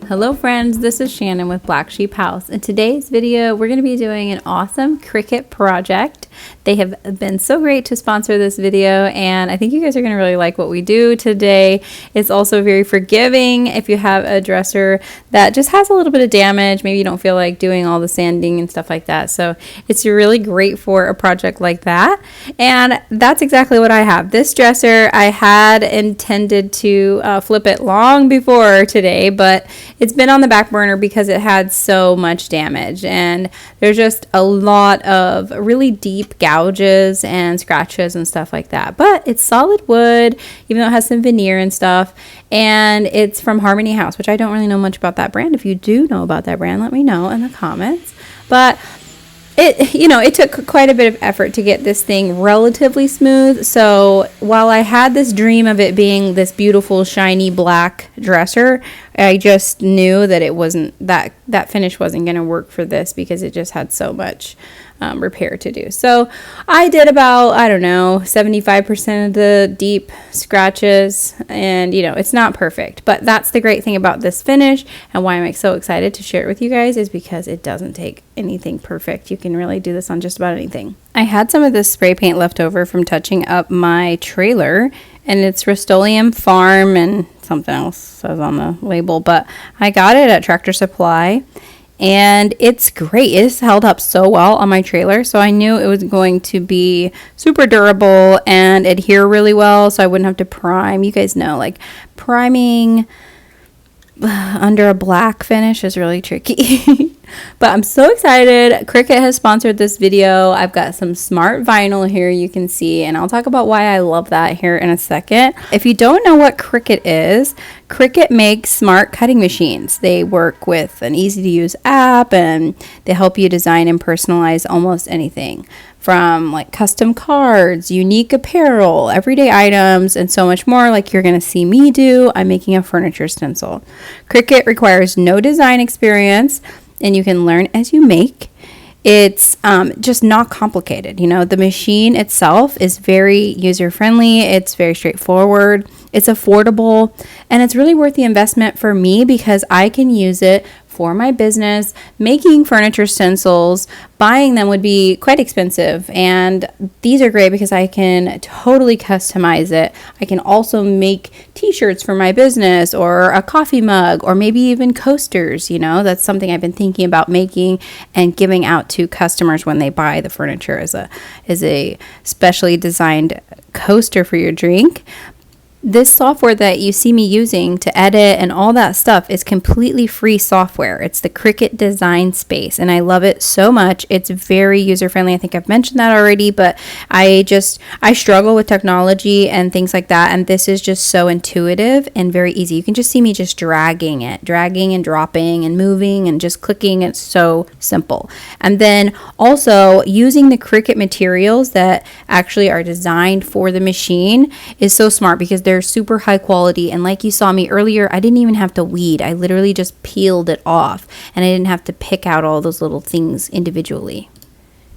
Hello friends, this is Shannon with Black Sheep House. In today's video, we're going to be doing an awesome Cricut project. They have been so great to sponsor this video, and I think you guys are going to really like what we do today. It's also very forgiving if you have a dresser that just has a little bit of damage. Maybe you don't feel like doing all the sanding and stuff like that. So it's really great for a project like that. And that's exactly what I have. This dresser, I had intended to flip it long before today, but it's been on the back burner because it had so much damage, and there's just a lot of really deep gouges and scratches and stuff like that. But it's solid wood, even though it has some veneer and stuff, and it's from Harmony House, which I don't really know much about that brand. If you do know about that brand, let me know in the comments. But it took quite a bit of effort to get this thing relatively smooth. So while I had this dream of it being this beautiful shiny black dresser, I just knew that it wasn't, that finish wasn't going to work for this because it just had so much repair to do. So I did about, 75% of the deep scratches, and it's not perfect, but that's the great thing about this finish, and why I'm so excited to share it with you guys is because it doesn't take anything perfect. You can really do this on just about anything. I had some of this spray paint left over from touching up my trailer, and it's Rustoleum Farm and something else says on the label, but I got it at Tractor Supply. And it's great. It's held up so well on my trailer, so I knew it was going to be super durable and adhere really well, so I wouldn't have to prime. You guys know, like, priming under a black finish is really tricky. But I'm so excited. Cricut has sponsored this video. I've got some smart vinyl here you can see, and I'll talk about why I love that here in a second. If you don't know what Cricut is, Cricut makes smart cutting machines. They work with an easy to use app, and they help you design and personalize almost anything, from like custom cards, unique apparel, everyday items, and so much more, like you're going to see me do. I'm making a furniture stencil. Cricut requires no design experience, and you can learn as you make. It's just not complicated. The machine itself is very user-friendly. It's very straightforward. It's affordable, and it's really worth the investment for me because I can use it for my business. Making furniture stencils, buying them would be quite expensive, and these are great because I can totally customize it. I can also make t-shirts for my business, or a coffee mug, or maybe even coasters. That's something I've been thinking about making and giving out to customers when they buy the furniture as a specially designed coaster for your drink. This software that you see me using to edit and all that stuff is completely free software. It's the Cricut Design Space, and I love it so much. It's very user-friendly. I think I've mentioned that already, but I struggle with technology and things like that, and this is just so intuitive and very easy. You can just see me just dragging and dropping and moving and just clicking. It's so simple. And then also using the Cricut materials that actually are designed for the machine is so smart because they're super high quality, and like you saw me earlier, I didn't even have to weed. I literally just peeled it off, and I didn't have to pick out all those little things individually.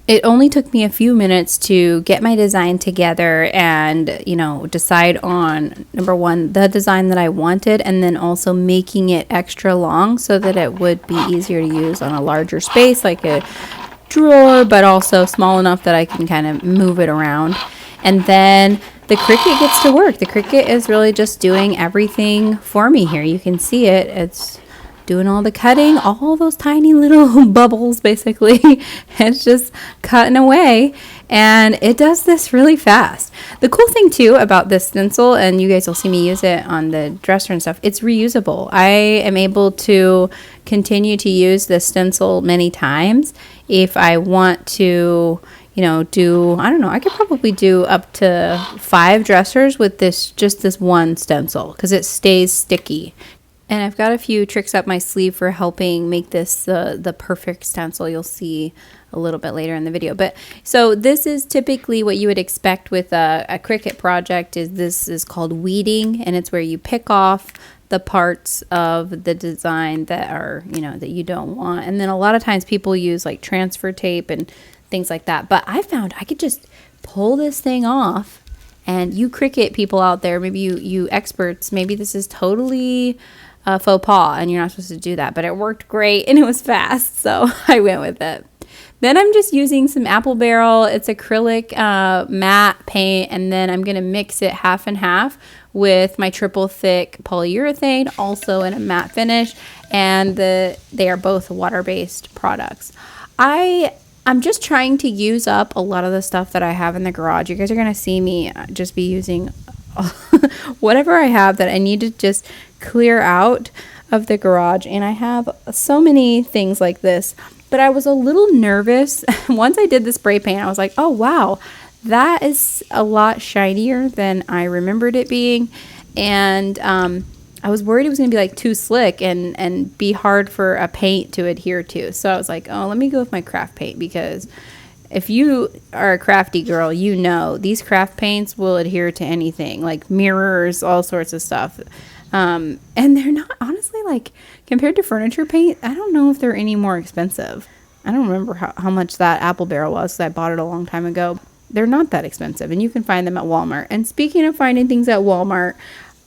It only took me a few minutes to get my design together and decide on, number one, the design that I wanted, and then also making it extra long so that it would be easier to use on a larger space, like a drawer, but also small enough that I can kind of move it around. And then the Cricut gets to work. The Cricut is really just doing everything for me here. You can see it. It's doing all the cutting, all those tiny little bubbles, basically. It's just cutting away, and it does this really fast. The cool thing, too, about this stencil, and you guys will see me use it on the dresser and stuff, it's reusable. I am able to continue to use this stencil many times if I want to I could probably do up to 5 dressers with this one stencil because it stays sticky. And I've got a few tricks up my sleeve for helping make this the perfect stencil. You'll see a little bit later in the video. But so this is typically what you would expect with a Cricut project. This is called weeding, and it's where you pick off the parts of the design that are that you don't want. And then a lot of times people use like transfer tape and things like that, but I found I could just pull this thing off. And you Cricut people out there, maybe you experts, maybe this is totally faux pas, and you're not supposed to do that, but it worked great and it was fast, so I went with it. Then I'm just using some apple barrel. It's acrylic matte paint, and then I'm going to mix it half and half with my triple thick polyurethane, also in a matte finish, and they are both water-based products. I'm just trying to use up a lot of the stuff that I have in the garage. You guys are going to see me just be using whatever I have that I need to just clear out of the garage, and I have so many things like this. But I was a little nervous. Once I did the spray paint, I was like, oh, wow, that is a lot shinier than I remembered it being. And I was worried it was going to be like too slick and be hard for a paint to adhere to. So I was like, oh, let me go with my craft paint, because if you are a crafty girl, you know these craft paints will adhere to anything, like mirrors, all sorts of stuff. And they're not, honestly, like, compared to furniture paint, I don't know if they're any more expensive. I don't remember how much that apple barrel was, because I bought it a long time ago. They're not that expensive, and you can find them at Walmart. And speaking of finding things at Walmart,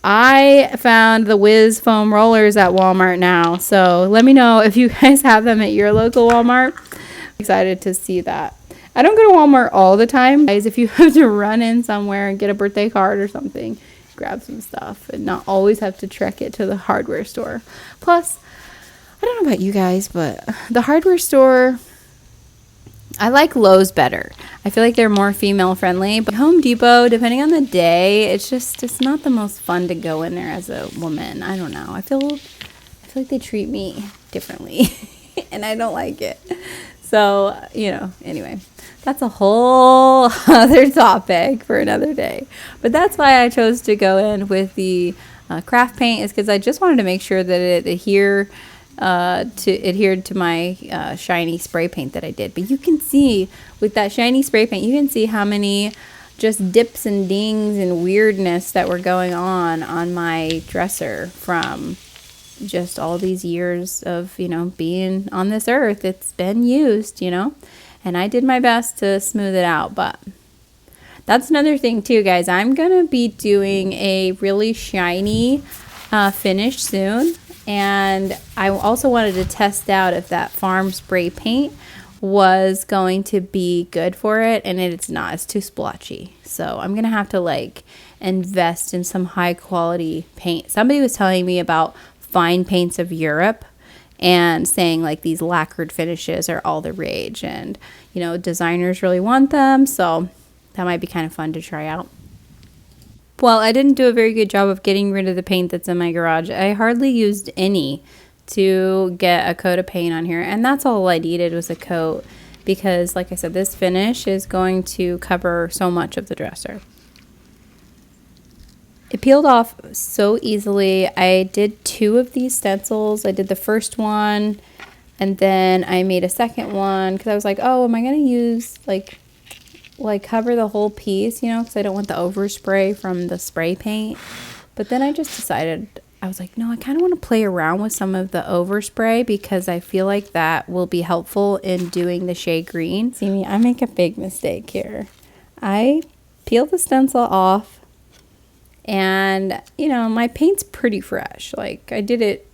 I found the Whiz foam rollers at Walmart now. So let me know if you guys have them at your local Walmart. I'm excited to see that. I don't go to Walmart all the time, guys. If you have to run in somewhere and get a birthday card or something, grab some stuff and not always have to trek it to the hardware store. Plus, I don't know about you guys, but the hardware store, I like Lowe's better. I feel like they're more female friendly, but Home Depot, depending on the day, it's not the most fun to go in there as a woman. I don't know. I feel like they treat me differently and I don't like it. So, anyway, that's a whole other topic for another day. But that's why I chose to go in with the craft paint, is because I just wanted to make sure that it adhered to my shiny spray paint that I did. But you can see with that shiny spray paint, you can see how many just dips and dings and weirdness that were going on my dresser from just all these years of, being on this earth. It's been used, and I did my best to smooth it out. But that's another thing too, guys. I'm going to be doing a really shiny finish soon. And I also wanted to test out if that farm spray paint was going to be good for it, and it's not. It's too splotchy. So I'm going to have to invest in some high quality paint. Somebody was telling me about fine paints of Europe and saying these lacquered finishes are all the rage, and designers really want them, so that might be kind of fun to try out. Well, I didn't do a very good job of getting rid of the paint that's in my garage. I hardly used any to get a coat of paint on here, and that's all I needed was a coat, because like I said, this finish is going to cover so much of the dresser. It peeled off so easily. I did 2 of these stencils. I did the first one, and then I made a second one, because I was like, oh, am I going to use cover the whole piece, because I don't want the overspray from the spray paint. But then I just decided, I was like, no, I kind of want to play around with some of the overspray, because I feel like that will be helpful in doing the shade green. See me, I make a big mistake here. I peel the stencil off, and my paint's pretty fresh. I did it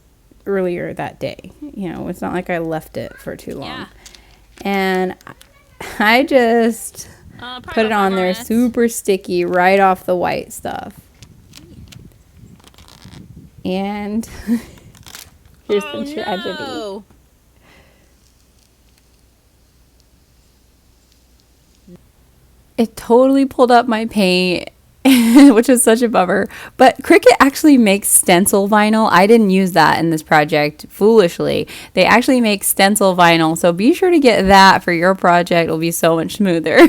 earlier that day. It's not like I left it for too long. Yeah. And I just put it on there super sticky right off the white stuff. And here's the tragedy. No. It totally pulled up my paint, which is such a bummer. But Cricut actually makes stencil vinyl. I didn't use that in this project, foolishly. They actually make stencil vinyl, so be sure to get that for your project. It'll be so much smoother.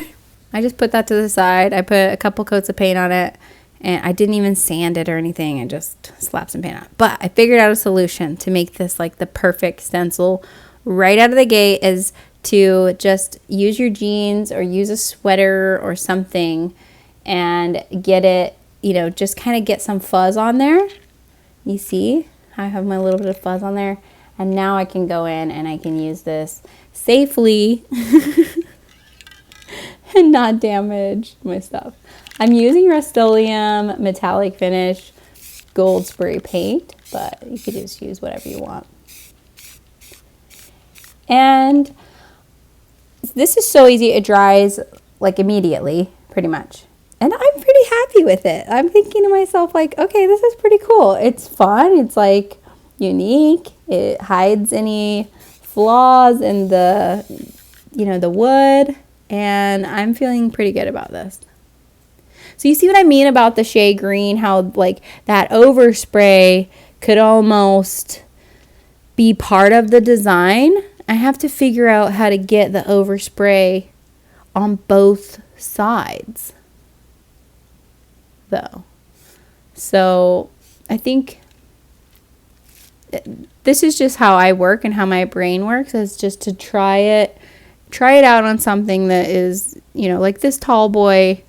I just put that to the side. I put a couple coats of paint on it, and I didn't even sand it or anything. I just slapped some paint on it. But I figured out a solution to make this the perfect stencil right out of the gate, is to just use your jeans or use a sweater or something and get it, just kind of get some fuzz on there. You see, I have my little bit of fuzz on there, and now I can go in and I can use this safely and not damage my stuff. I'm using rustoleum metallic finish. gold spray paint, but you could just use whatever you want. And this is so easy. It dries like immediately, pretty much. And I'm pretty happy with it. I'm thinking to myself like, okay, this is pretty cool. It's fun. It's like unique. It hides any flaws in the, you know, the wood. And I'm feeling pretty good about this. So you see what I mean about the shade green, how like that overspray could almost be part of the design. I have to figure out how to get the overspray on both sides though. So I think this is just how I work and how my brain works, is just to try it out on something that is, you know, like this tall boy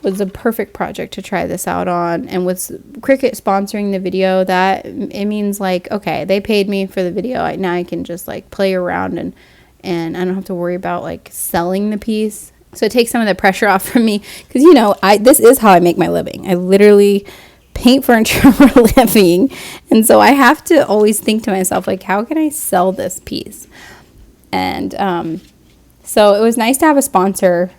was a perfect project to try this out on. And with Cricut sponsoring the video, that it means like, okay, they paid me for the video. Now I can just like play around and I don't have to worry about like selling the piece. So it takes some of the pressure off from me, because, you know, this is how I make my living. I literally paint furniture for a living. And so I have to always think to myself, like, how can I sell this piece? And so it was nice to have a sponsor,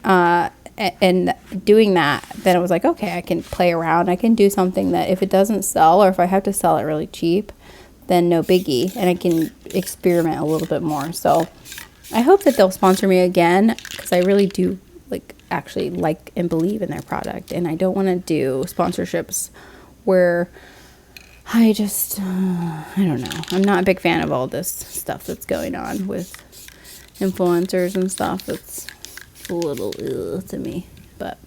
and doing that, then it was like, okay, I can play around. I can do something that if it doesn't sell, or if I have to sell it really cheap, then no biggie. And I can experiment a little bit more. So I hope that they'll sponsor me again, because I really do actually like and believe in their product. And I don't want to do sponsorships where I just, I don't know. I'm not a big fan of all this stuff that's going on with influencers and stuff. It's a little to me. But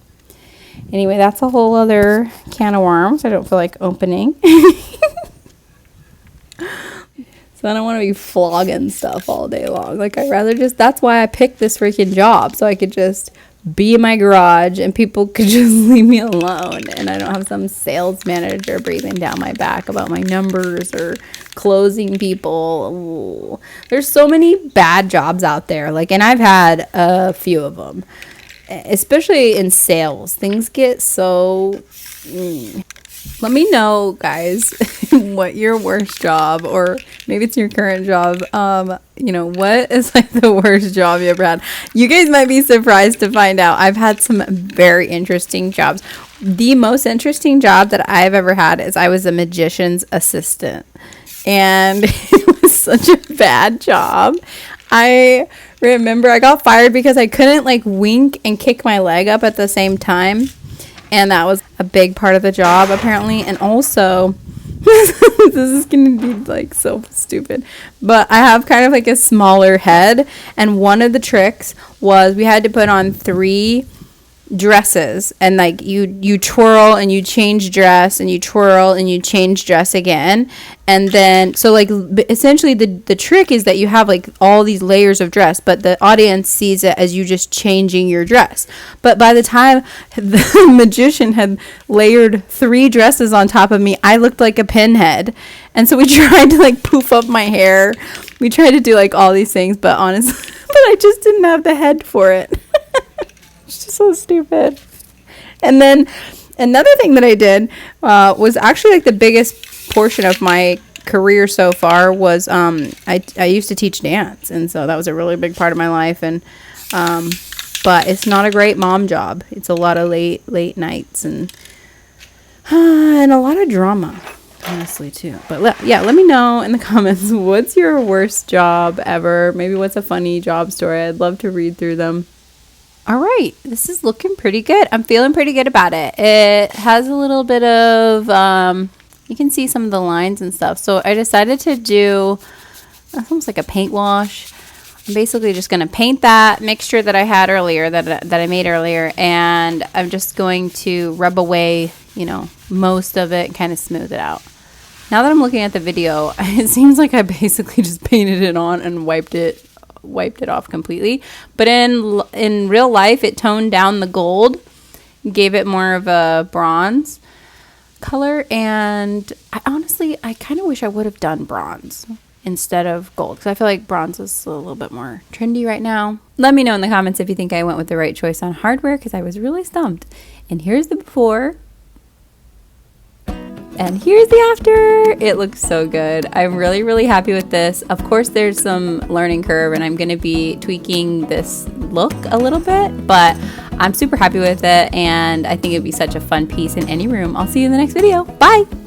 anyway, that's a whole other can of worms I don't feel like opening. So I don't want to be flogging stuff all day long. Like, I'd rather just, that's why I picked this freaking job, so I could just be in my garage and people could just leave me alone, and I don't have some sales manager breathing down my back about my numbers or closing people. Ooh. There's so many bad jobs out there, like, and I've had a few of them, especially in sales. Things get so Let me know, guys, what your worst job, or maybe it's your current job, you know, what is like the worst job you ever had? You guys might be surprised to find out I've had some very interesting jobs. The most interesting job that I've ever had is I was a magician's assistant, and it was such a bad job. I remember I got fired because I couldn't like wink and kick my leg up at the same time. And that was a big part of the job, apparently. And also, this is going to be like so stupid, but I have kind of like a smaller head. And one of the tricks was we had to put on 3 dresses, and like you twirl and you change dress, and you twirl and you change dress again. And then, so like essentially the trick is that you have like all these layers of dress, but the audience sees it as you just changing your dress. But by the time the magician had layered 3 dresses on top of me, I looked like a pinhead. And so we tried to like poof up my hair. We tried to do like all these things, but honestly, but I just didn't have the head for it. It's just so stupid. And then another thing that I did was actually like the biggest portion of my career so far was I used to teach dance, and so that was a really big part of my life. And but it's not a great mom job. It's a lot of late nights and a lot of drama, honestly, too. But let me know in the comments, what's your worst job ever? Maybe what's a funny job story? I'd love to read through them. All right, this is looking pretty good. I'm feeling pretty good about it. It has a little bit of, you can see some of the lines and stuff. So I decided to do almost like a paint wash. I'm basically just going to paint that mixture that I had earlier, that I made earlier, and I'm just going to rub away, you know, most of it and kind of smooth it out. Now that I'm looking at the video, it seems like I basically just painted it on and wiped it off completely. But in real life, it toned down the gold, gave it more of a bronze color. And I kind of wish I would have done bronze instead of gold, because I feel like bronze is a little bit more trendy right now. Let me know in the comments if you think I went with the right choice on hardware, because I was really stumped. And here's the before. And here's the after. It looks so good. I'm really, really happy with this. Of course, there's some learning curve and I'm gonna be tweaking this look a little bit, but I'm super happy with it and I think it'd be such a fun piece in any room. I'll see you in the next video. Bye.